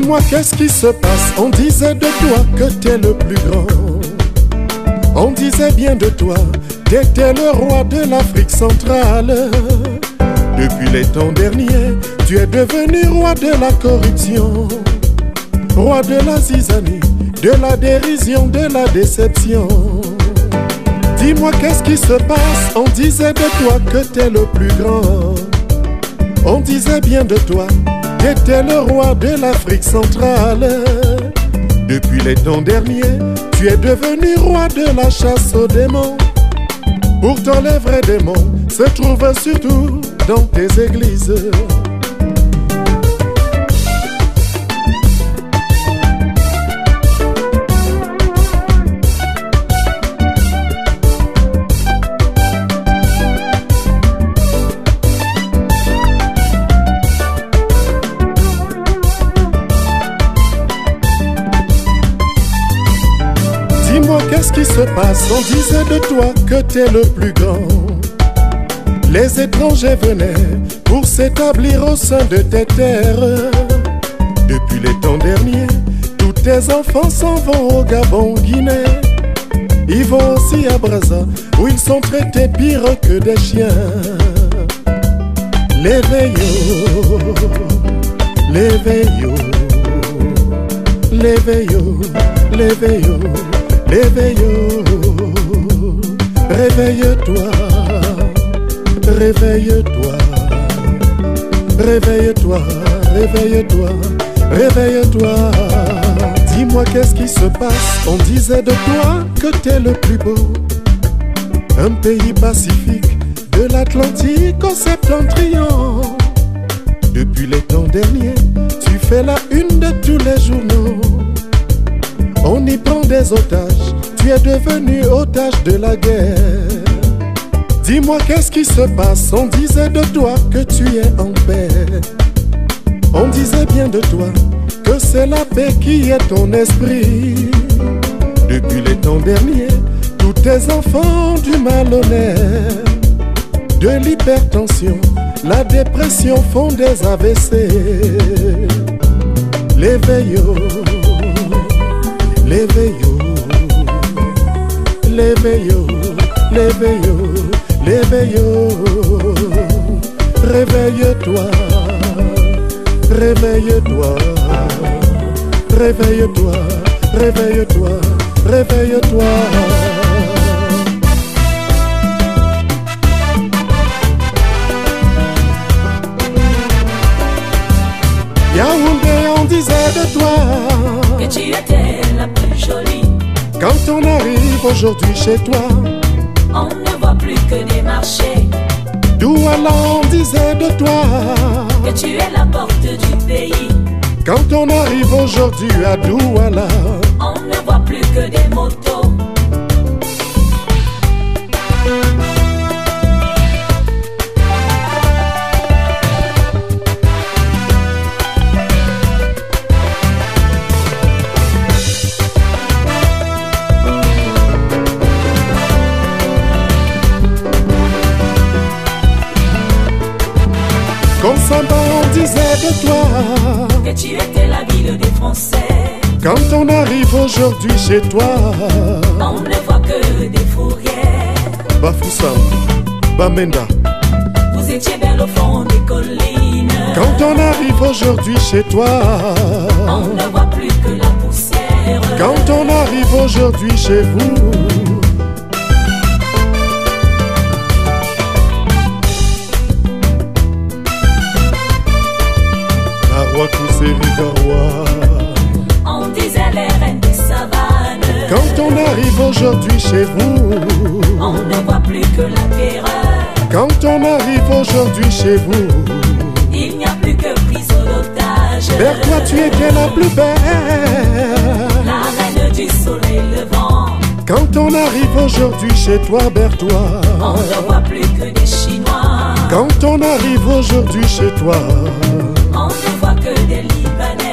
Dis-moi qu'est-ce qui se passe? On disait de toi que t'es le plus grand. On disait bien de toi, t'étais le roi de l'Afrique centrale. Depuis les temps derniers, tu es devenu roi de la corruption, roi de la zizanie, de la dérision, de la déception. Dis-moi qu'est-ce qui se passe? On disait de toi que t'es le plus grand. On disait bien de toi, t'étais le roi de l'Afrique centrale. Depuis les temps derniers, tu es devenu roi de la chasse aux démons. Pourtant les vrais démons se trouvent surtout dans tes églises. Dis-moi qu'est-ce qui se passe? On disait de toi que t'es le plus grand. Les étrangers venaient pour s'établir au sein de tes terres. Depuis les temps derniers, tous tes enfants s'en vont au Gabon, Guinée. Ils vont aussi à Brazza, où ils sont traités pire que des chiens. Les veillots, les veillots, les veillots, les veillots, les veillots. Réveille-toi, réveille-toi, réveille-toi, réveille-toi, réveille-toi. Dis-moi qu'est-ce qui se passe? On disait de toi que t'es le plus beau. Un pays pacifique, de l'Atlantique au septentrion. Depuis les temps derniers, tu fais la une de tous les journaux. On y prend des otages, tu es devenu otage de la guerre. Dis-moi qu'est-ce qui se passe? On disait de toi que tu es en paix. On disait bien de toi que c'est la paix qui est ton esprit. Depuis les temps derniers, tous tes enfants ont du mal au nerf. De l'hypertension, la dépression font des AVC. Les veillots, les veillots, les veillots, les veillots, les veillots. Réveille-toi, réveille-toi, réveille-toi, réveille-toi, réveille-toi. Yaoundé, on disait de toi que tu étais la plus jolie. Quand on arrive aujourd'hui chez toi, on ne voit plus que des marchés. Douala, on disait de toi que tu es la porte du pays. Quand on arrive aujourd'hui à Douala, on ne voit plus que des motos. Comme Samba, on disait de toi que tu étais la ville des Français. Quand on arrive aujourd'hui chez toi, on ne voit que des fourrières. Bafoussam, Bamenda, vous étiez belle au fond des collines. Quand on arrive aujourd'hui chez toi, on ne voit plus que la poussière. Quand on arrive aujourd'hui chez vous, on disait les reines des savanes. Quand on arrive aujourd'hui chez vous, on ne voit plus que la terreur. Quand on arrive aujourd'hui chez vous, il n'y a plus que prise d'otage. Vers toi tu étais la plus belle, la reine du soleil levant. Quand on arrive aujourd'hui chez toi, Berthois, on ne voit plus que des Chinois. Quand on arrive aujourd'hui chez toi, on ne voit que des Libanais.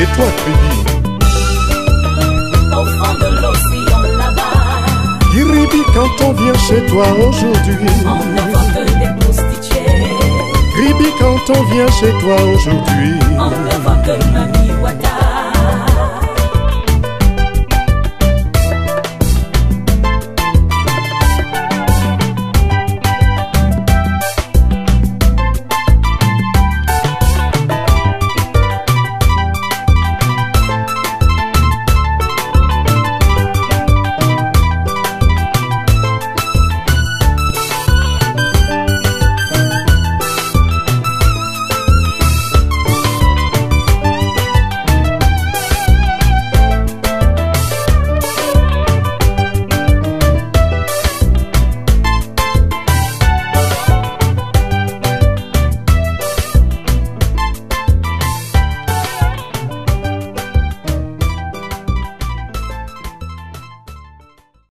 Et toi, Crédit, au fond de l'océan vient chez toi aujourd'hui, on ne voit que des prostituées. Gribi, quand on vient chez toi aujourd'hui, on ne voit que le